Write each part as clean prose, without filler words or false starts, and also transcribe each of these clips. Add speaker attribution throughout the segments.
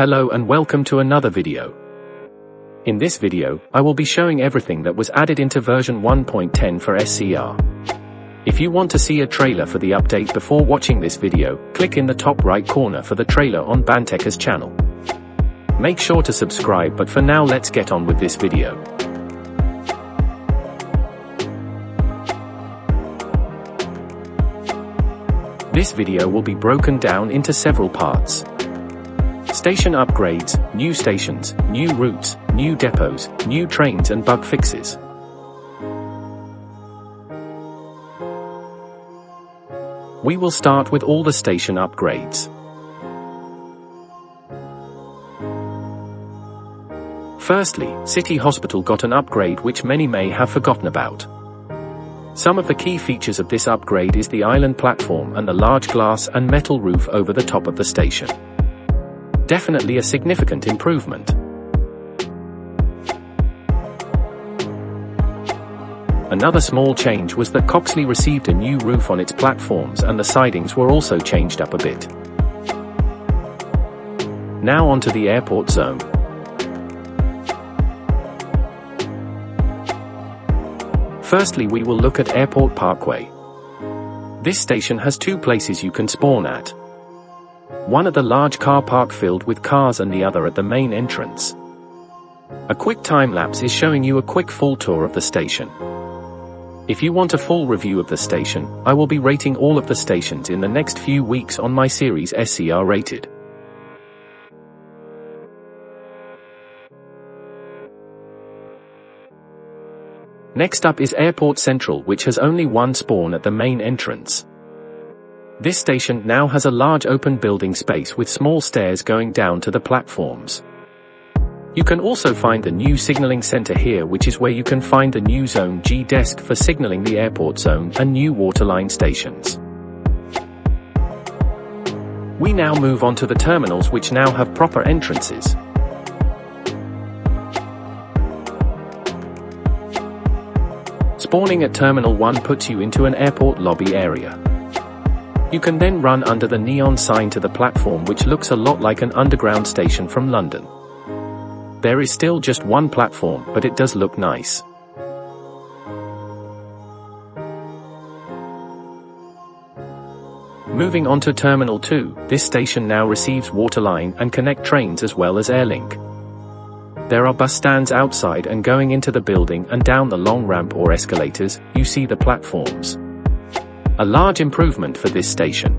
Speaker 1: Hello and welcome to another video. In this video, I will be showing everything that was added into version 1.10 for SCR. If you want to see a trailer for the update before watching this video, click in the top right corner for the trailer on Banteka's channel. Make sure to subscribe, but for now let's get on with this video. This video will be broken down into several parts. Station upgrades, new stations, new routes, new depots, new trains and bug fixes. We will start with all the station upgrades. Firstly, City Hospital got an upgrade which many may have forgotten about. Some of the key features of this upgrade is the island platform and the large glass and metal roof over the top of the station. Definitely a significant improvement. Another small change was that Coxley received a new roof on its platforms and the sidings were also changed up a bit. Now onto the airport zone. Firstly, we will look at Airport Parkway. This station has two places you can spawn at. One at the large car park filled with cars and the other at the main entrance. A quick time-lapse is showing you a quick full tour of the station. If you want a full review of the station, I will be rating all of the stations in the next few weeks on my series SCR Rated. Next up is Airport Central, which has only one spawn at the main entrance. This station now has a large open building space with small stairs going down to the platforms. You can also find the new signaling center here, which is where you can find the new Zone G desk for signaling the airport zone and new waterline stations. We now move on to the terminals, which now have proper entrances. Spawning at Terminal 1 puts you into an airport lobby area. You can then run under the neon sign to the platform, which looks a lot like an underground station from London. There is still just one platform, but it does look nice. Moving on to Terminal 2, this station now receives Waterline and Connect trains as well as Airlink. There are bus stands outside, and going into the building and down the long ramp or escalators, you see the platforms. A large improvement for this station.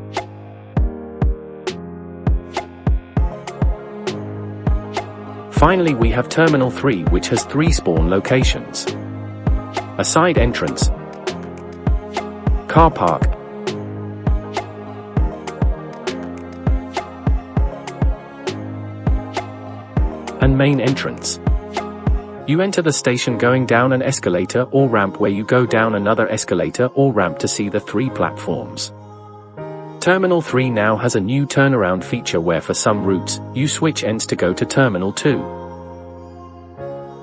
Speaker 1: Finally, we have Terminal 3, which has 3 spawn locations. A side entrance, car park, and main entrance. You enter the station going down an escalator or ramp, where you go down another escalator or ramp to see the 3 platforms. Terminal 3 now has a new turnaround feature where for some routes, you switch ends to go to Terminal 2.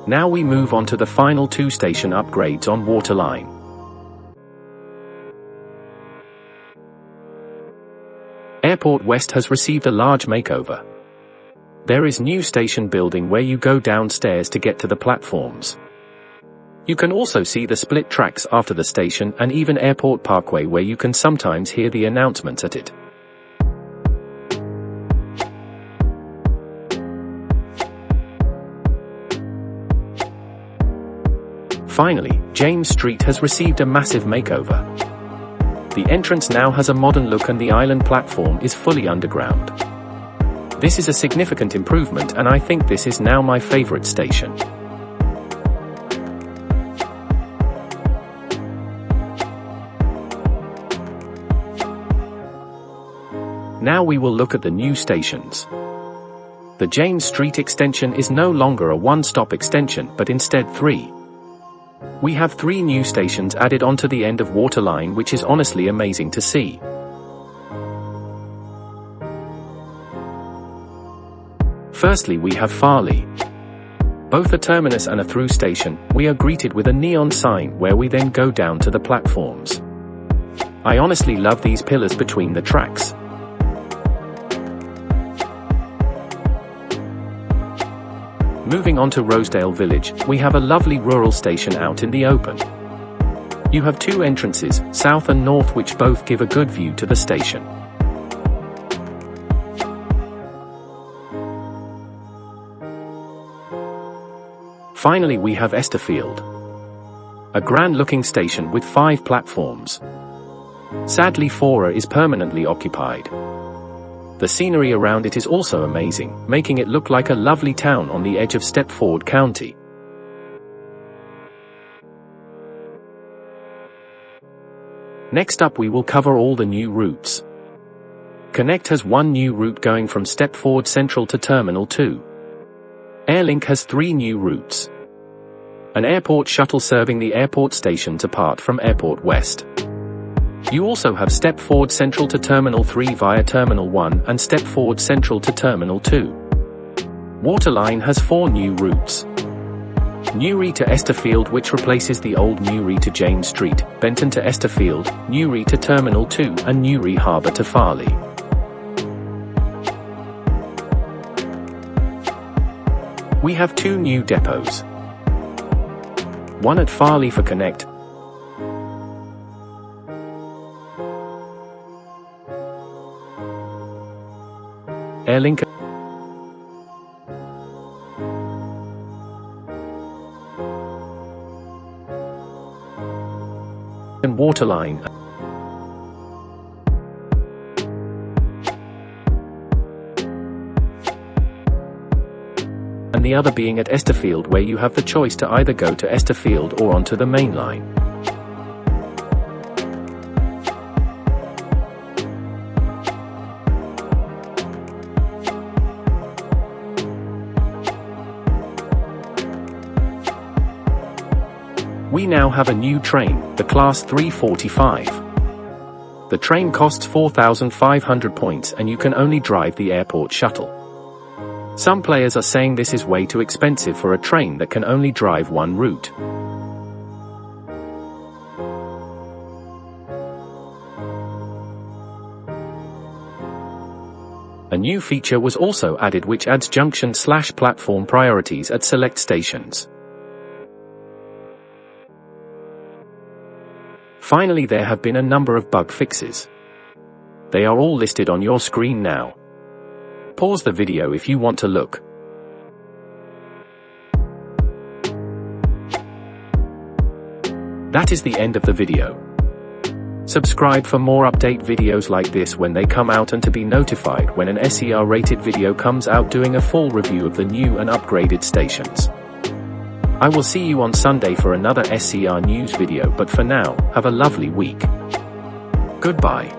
Speaker 1: Now we move on to the final 2 station upgrades on Waterline. Airport West has received a large makeover. There is new station building where you go downstairs to get to the platforms. You can also see the split tracks after the station and even Airport Parkway, where you can sometimes hear the announcements at it. Finally, James Street has received a massive makeover. The entrance now has a modern look and the island platform is fully underground. This is a significant improvement, and I think this is now my favorite station. Now we will look at the new stations. The James Street extension is no longer a one-stop extension, but instead 3. We have 3 new stations added onto the end of Waterline, which is honestly amazing to see. Firstly, we have Farley. Both a terminus and a through station, we are greeted with a neon sign where we then go down to the platforms. I honestly love these pillars between the tracks. Moving on to Rosedale Village, we have a lovely rural station out in the open. You have two entrances, south and north, which both give a good view to the station. Finally, we have Esterfield, a grand-looking station with 5 platforms. Sadly, 4 is permanently occupied. The scenery around it is also amazing, making it look like a lovely town on the edge of Stepford County. Next up, we will cover all the new routes. Connect has 1 new route going from Stepford Central to Terminal 2. Airlink has 3 new routes. An airport shuttle serving the airport stations apart from Airport West. You also have Stepford Central to Terminal 3 via Terminal 1 and Stepford Central to Terminal 2. Waterline has 4 new routes. Newry to Esterfield, which replaces the old Newry to James Street, Benton to Esterfield, Newry to Terminal 2 and Newry Harbour to Farley. We have 2 new depots. One at Farley for Connect, Airlink, and Waterline. And the other being at Esterfield, where you have the choice to either go to Esterfield or onto the main line. We now have a new train, the Class 345. The train costs 4,500 points and you can only drive the airport shuttle. Some players are saying this is way too expensive for a train that can only drive 1 route. A new feature was also added which adds junction/platform priorities at select stations. Finally, there have been a number of bug fixes. They are all listed on your screen now. Pause the video if you want to look. That is the end of the video. Subscribe for more update videos like this when they come out and to be notified when an SCR rated video comes out doing a full review of the new and upgraded stations. I will see you on Sunday for another SCR news video, but for now, have a lovely week. Goodbye.